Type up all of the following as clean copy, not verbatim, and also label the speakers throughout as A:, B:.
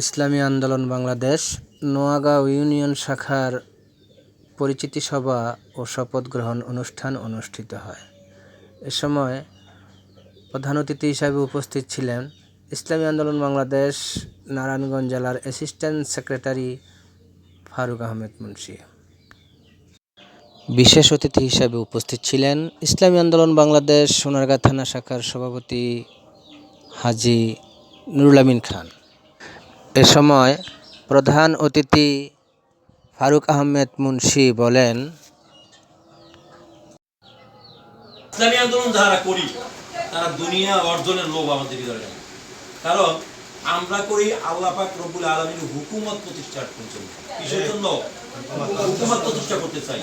A: ইসলামী আন্দোলন বাংলাদেশ নোয়াগাঁও ইউনিয়ন শাখার পরিচিতি সভা ও শপথ গ্রহণ অনুষ্ঠান অনুষ্ঠিত হয়। এ সময় প্রধান অতিথি হিসাবে উপস্থিত ছিলেন ইসলামী আন্দোলন বাংলাদেশ নারায়ণগঞ্জ জেলার অ্যাসিস্ট্যান্ট সেক্রেটারি ফারুক আহমেদ মুন্সি। বিশেষ অতিথি হিসাবে উপস্থিত ছিলেন ইসলামী আন্দোলন বাংলাদেশ সোনারগাঁ থানা শাখার সভাপতি হাজী নুরুল আমিন খান। এ সময় প্রধান অতিথি ফারুক আহমেদ মুন্সি বলেন,
B: ইসলামী আন্দোলন যারা করি তারা দুনিয়া অর্জনের লোভ আমাদের ভিতরে নেই। কারণ আমরা করি আল্লাহ পাক রব্বুল আলামিনের হুকুমত প্রতিষ্ঠার জন্য। কিসের জন্য? হুকুমত প্রতিষ্ঠা করতে চাই।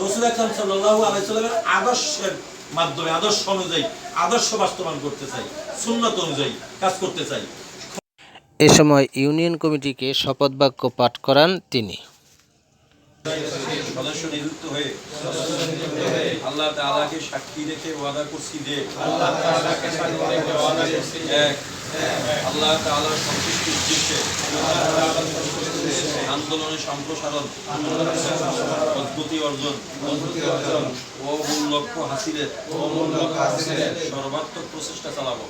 B: রাসূল আকরাম সাল্লাল্লাহু আলাইহি ওয়াসাল্লামের আদর্শের মাধ্যমে, আদর্শ অনুযায়ী আদর্শ বাস্তবায়ন করতে চাই, সুন্নাত অনুযায়ী কাজ করতে চাই।
A: এ সময় ইউনিয়ন কমিটিকে শপথ বাক্য পাঠ করান তিনি।
B: সদস্য নিযুক্ত হয়ে আল্লাহ তাআলাকে সাক্ষী রেখে ওয়াদা করছি যে আল্লাহ তাআলার সন্তুষ্টির উদ্দেশ্যে আন্দোলনের সম্প্রসারণ, অদ্ভুতি অর্জন ও মূল লক্ষ্য হাসিলের সর্বাত্মক প্রচেষ্টা চালাবো।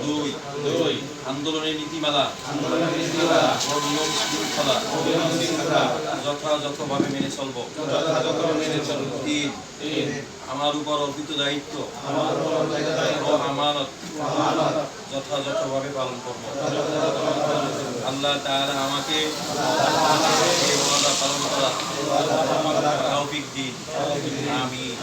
B: 2 আন্দোলনের নীতিমালা ও নিয়ম শৃঙ্খলা যথাযথভাবে মেনে চলবো। 3 আমার উপর অর্পিত দায়িত্ব ও আমানত যথাযথভাবে পালন করব। আল্লাহ তাআলা আমাকে এই ওয়াদা পালন করার তৌফিক দিন। আমিন।